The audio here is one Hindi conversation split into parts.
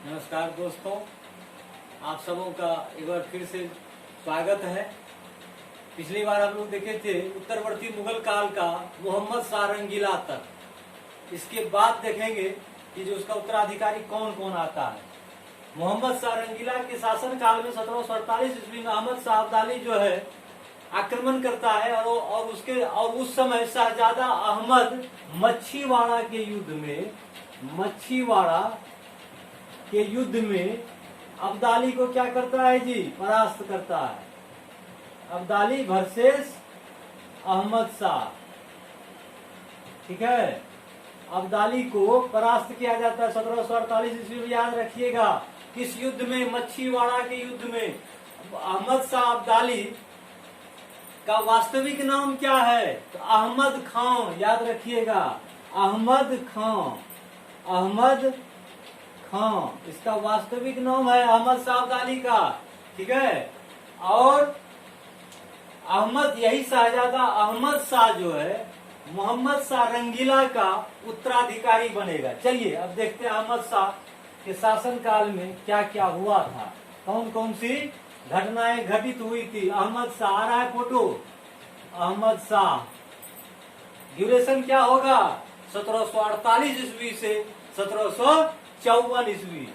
नमस्कार दोस्तों, आप सबों का एक बार फिर से स्वागत है। पिछली बार हम लोग देखे थे उत्तरवर्ती मुगल काल का मोहम्मद शाह रंगीला तक। इसके बाद देखेंगे कि जो उसका उत्तराधिकारी कौन कौन आता है। मोहम्मद शाह रंगीला के शासन काल में 1748 ईस्वी में अहमद शाह अब्दाली जो है आक्रमण करता है और उस समय शहजादा अहमद मच्छीवाड़ा के युद्ध में अब्दाली को क्या करता है जी, परास्त करता है। अब्दाली वर्सेस अहमद शाह, ठीक है। अब्दाली को परास्त किया जाता है 1748 ईस्वी में। याद रखिएगा किस युद्ध में, मच्छीवाड़ा के युद्ध में। अहमद शाह अब्दाली का वास्तविक नाम क्या है? तो अहमद खां, याद रखिएगा, अहमद खां इसका वास्तविक नाम है, अहमद शाह अब्दाली का, ठीक है। और यही शहजादा अहमद शाह जो है मोहम्मद शाह रंगीला का उत्तराधिकारी बनेगा। चलिए अब देखते हैं अहमद शाह के शासन काल में क्या क्या हुआ था, कौन कौन सी घटनाएं घटित हुई थी। अहमद शाह आ रहा है फोटो, अहमद शाह। ड्यूरेशन क्या होगा? 1748 ईस्वी से 1754 ईस्वी,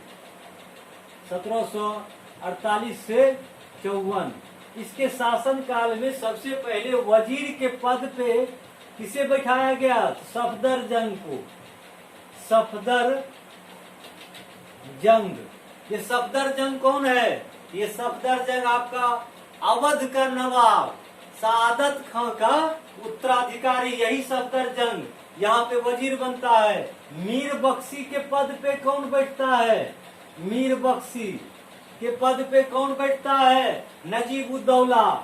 1748 से 54। इसके शासन काल में सबसे पहले वजीर के पद पे किसे बैठाया गया? सफदरजंग को। सफदरजंग, ये सफदरजंग कौन है? ये सफदरजंग आपका अवध का नवाब सादत खां का उत्तराधिकारी, यही सफदरजंग यहाँ पे वजीर बनता है। मीर बख्शी के पद पे कौन बैठता है? मीर बख्शी के पद पे कौन बैठता है? नजीबुद्दौला।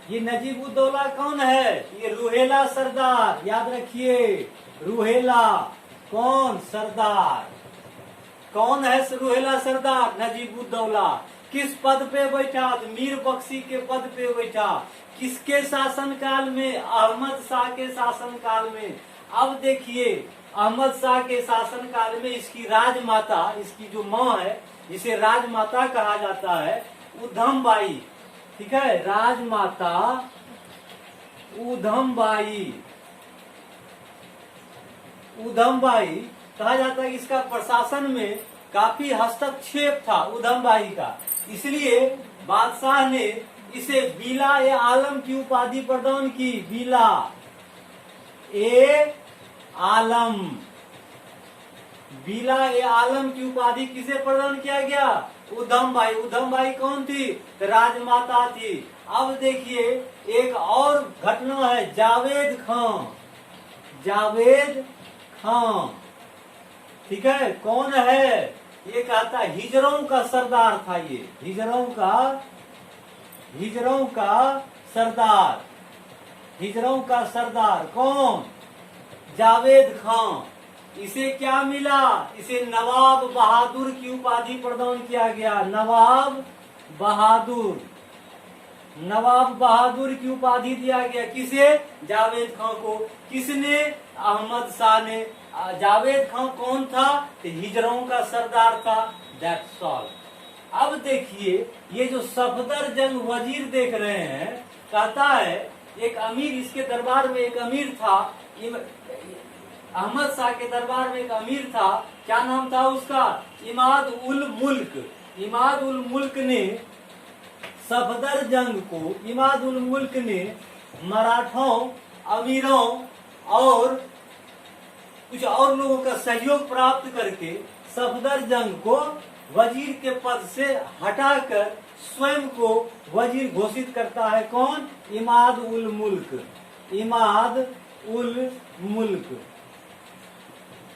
ये नजीबुद्दौला कौन है? ये रुहेला सरदार, याद रखिए, रुहेला कौन सरदार, कौन है रुहेला सरदार? नजीबुद्दौला। किस पद पे बैठा? तो मीर बख्शी के पद पे बैठा। किसके शासन काल में? अहमद शाह के शासन काल में। अब देखिए अहमद शाह के शासन काल में इसकी राजमाता, इसकी जो माँ है जिसे राजमाता कहा जाता है, उधम बाई, ठीक है, राजमाता उधम बाई कहा जाता है। इसका प्रशासन में काफी हस्तक्षेप था उधम बाई का, इसलिए बादशाह ने इसे बीला ए आलम की उपाधि प्रदान की। बीला ए आलम की उपाधि किसे प्रदान किया गया? उधम बाई कौन थी? राजमाता थी। अब देखिए एक और घटना है, जावेद खां, ठीक है। कौन है? ये कहता हिजरों का सरदार था। ये हिजरों का सरदार कौन? जावेद खां। इसे क्या मिला? इसे नवाब बहादुर की उपाधि प्रदान किया गया। नवाब बहादुर की उपाधि दिया गया। किसे? जावेद खां को। किसने? अहमद शाह ने। जावेद खां कौन था? तो हिजरों का सरदार था। That's all. अब देखिए ये जो सफदरजंग वजीर देख रहे हैं, कहता है एक अमीर, इसके दरबार में एक अमीर था, अहमद शाह के दरबार में एक अमीर था। क्या नाम था उसका? इमाद उल मुल्क ने सफदरजंग को, इमाद उल मुल्क ने मराठों, अमीरों और कुछ और लोगों का सहयोग प्राप्त करके सफदरजंग को वजीर के पद से हटाकर स्वयं को वजीर घोषित करता है। कौन? इमाद उल मुल्क,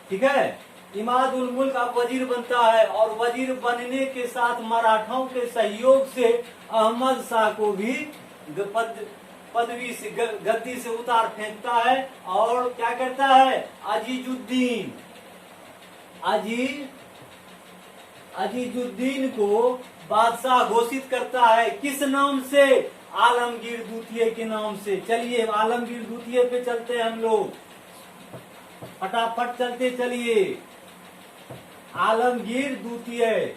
ठीक है। इमाद उल मुल्क अब वजीर बनता है और वजीर बनने के साथ मराठों के सहयोग से अहमद शाह को भी पदवी से, गद्दी से उतार फेंकता है और क्या करता है? अजीजुद्दीन को बादशाह घोषित करता है। किस नाम से? आलमगीर द्वितीय के नाम से। चलिए आलमगीर द्वितीय पे चलते हैं हम लोग। फटाफट चलते चलिए। आलमगीर द्वितीय,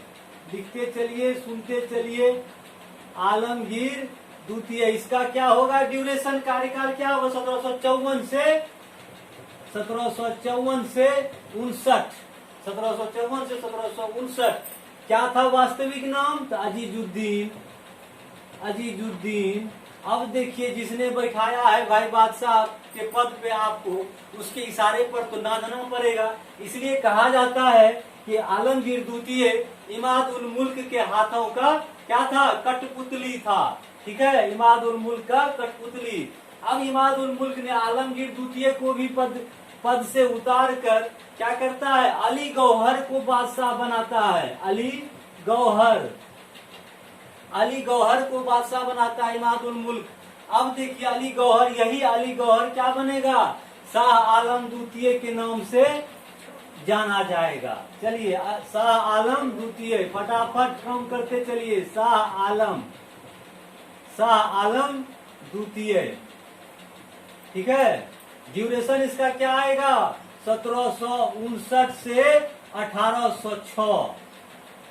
लिखते चलिए, सुनते चलिए। आलमगीर द्वितीय, इसका क्या होगा ड्यूरेशन, कार्यकाल क्या होगा? 1754 से 1759। 1759। क्या था वास्तविक नाम? तो अजीजुद्दीन। अजीजुद्दीन। अब देखिए, जिसने बैठाया है भाई बादशाह के पद पे आपको, उसके इशारे पर तो नाचना पड़ेगा। इसलिए कहा जाता है कि आलमगीर द्वितीय इमाद उल मुल्क के हाथों का क्या था? कठपुतली था। ठीक है, इमाद उल मुल्क का कठपुतली। अब इमाद उल मुल्क ने आलमगीर द्वितीय को भी पद से उतार कर क्या करता है? अली गौहर को बादशाह बनाता है। अली गौहर को बादशाह बनाता है इमाद उल मुल्क। अब देखिए, अली गौहर, यही अली गौहर क्या बनेगा? शाह आलम द्वितीय के नाम से जाना जाएगा। चलिए, शाह आलम द्वितीय, फटाफट काम करते चलिए। शाह आलम द्वितीय। ठीक है, ड्यूरेशन इसका क्या आएगा? 1759 से 1806।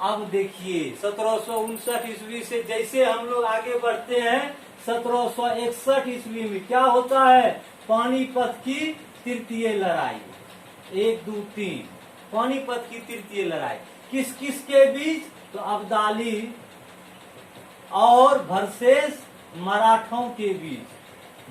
अब देखिए, 1759 ईस्वी से जैसे हम लोग आगे बढ़ते हैं, 1761 ईस्वी में क्या होता है? पानीपत की तृतीय लड़ाई। 1, 2, 3, पानीपत की तृतीय लड़ाई किस किस के बीच? तो अब्दाली और वर्सेस मराठों के बीच।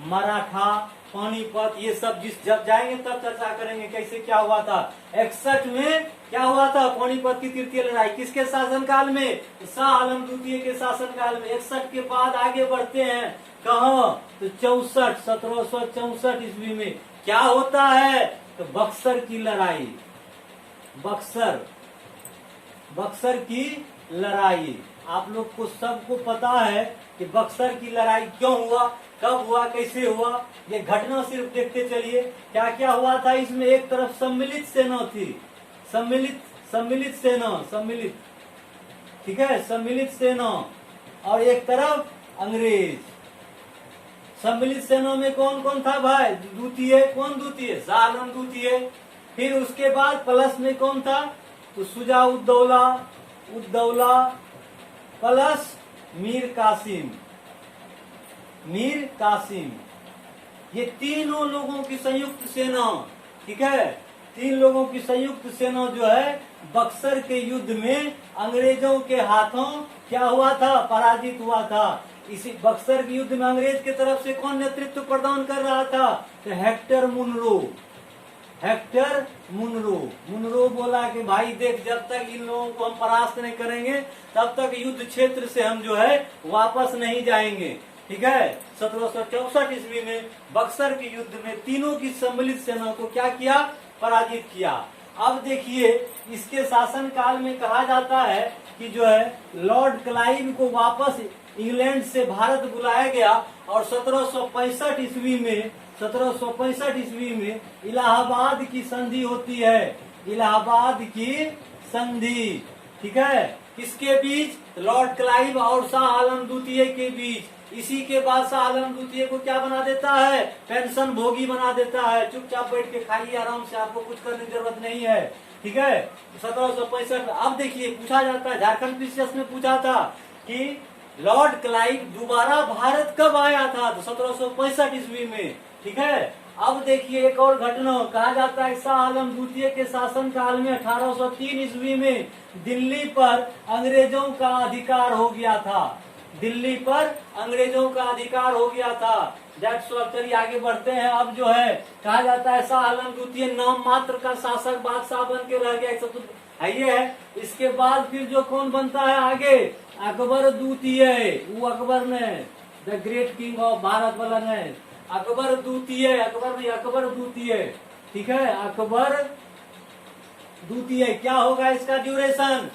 मराठा, पानीपत, ये सब जब जाएंगे तब चर्चा करेंगे कैसे क्या हुआ था। 61 में क्या हुआ था? पानीपत की तृतीय लड़ाई किसके शासनकाल में? शाह आलम द्वितीय के शासनकाल में। 61 के बाद आगे बढ़ते हैं, कहाँ? तो 64, 1764 ईस्वी में क्या होता है? तो बक्सर की लड़ाई। बक्सर की लड़ाई आप लोग को सबको पता है कि बक्सर की लड़ाई क्यों हुआ, कब हुआ, कैसे हुआ। ये घटना सिर्फ देखते चलिए क्या क्या हुआ था इसमें। एक तरफ सम्मिलित सेना थी, सम्मिलित सेना, ठीक है, सम्मिलित सेना, और एक तरफ अंग्रेज। सम्मिलित सेना में कौन कौन था भाई? द्वितीय, कौन द्वितीय? शाह आलम द्वितीय। फिर उसके बाद प्लस में कौन था? तो शुजा उद्दौला प्लस मीर कासिम। ये तीनों लोगों की संयुक्त सेना, ठीक है, 3 लोगों की संयुक्त सेना जो है बक्सर के युद्ध में अंग्रेजों के हाथों क्या हुआ था? पराजित हुआ था। इसी बक्सर के युद्ध में अंग्रेज की तरफ से कौन नेतृत्व प्रदान कर रहा था? तो हेक्टर मुनरो बोला कि भाई देख, जब तक इन लोगों को हम परास्त नहीं करेंगे तब तक युद्ध क्षेत्र से हम जो है वापस नहीं जाएंगे। ठीक है, 1764 ईस्वी में बक्सर के युद्ध में तीनों की सम्मिलित सेना को क्या किया? पराजित किया। अब देखिए, इसके शासनकाल में कहा जाता है कि जो है लॉर्ड क्लाइव को वापस इंग्लैंड से भारत बुलाया गया और 1765 ईस्वी में इलाहाबाद की संधि होती है। इलाहाबाद की संधि, ठीक है, किसके बीच? लॉर्ड क्लाइव और शाह आलम द्वितीय के बीच। इसी के बाद शाह आलम द्वितीय को क्या बना देता है? पेंशन भोगी बना देता है। चुपचाप बैठ के खाइए आराम से, आपको कुछ करने की जरूरत नहीं है। ठीक है, 1765। अब देखिए, पूछा जाता है, झारखंड पीसीएस में पूछा था कि लॉर्ड क्लाइव दोबारा भारत कब आया था? तो 1765 ईस्वी में। ठीक है, अब देखिए एक और घटना, कहा जाता है शाह आलम द्वितीय के शासन काल में 1803 ईस्वी में दिल्ली पर अंग्रेजों का अधिकार हो गया था। दिल्ली पर अंग्रेजों का अधिकार हो गया था। चलिए आगे बढ़ते हैं। अब जो है कहा जाता है शाह आलम द्वितीय नाम मात्र का शासक बादशाह बन के रह गया, है ये है। इसके बाद फिर जो कौन बनता है आगे? अकबर द्वितीय। वो अकबर ने, the great king of Bharat वाला ने, अकबर द्वितीय, अकबर द्वितीय। ठीक है, अकबर द्वितीय। क्या होगा इसका ड्यूरेशन?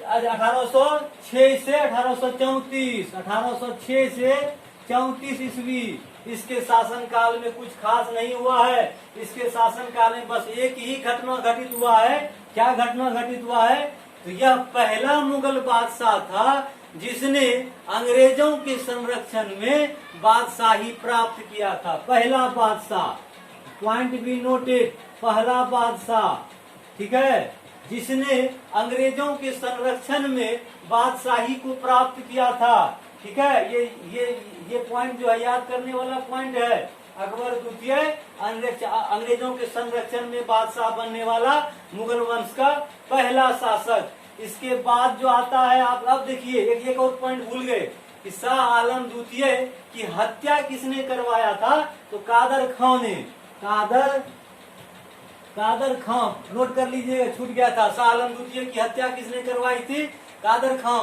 1806 से 1834, 1806 से 34 ईस्वी। इसके शासन काल में कुछ खास नहीं हुआ है। इसके शासन काल में बस एक ही घटना घटित हुआ है। क्या घटना घटित हुआ है? तो यह पहला मुगल बादशाह था जिसने अंग्रेजों के संरक्षण में बादशाही प्राप्त किया था। पहला बादशाह, पॉइंट बी नोटेड, पहला बादशाह, ठीक है, जिसने अंग्रेजों के संरक्षण में बादशाही को प्राप्त किया था। ठीक है, ये पॉइंट जो है याद करने वाला पॉइंट है। अकबर द्वितीय अंग्रेजों के संरक्षण में बादशाह बनने वाला मुगल वंश का पहला शासक। इसके बाद जो आता है, आप अब देखिए एक और पॉइंट भूल गए कि शाह आलम द्वितीय की हत्या किसने करवाया था? तो कादर खां ने। कादर खां, नोट कर लीजिएगा, छूट गया था। शाह आलम द्वितीय की हत्या किसने करवाई थी? कादर खां।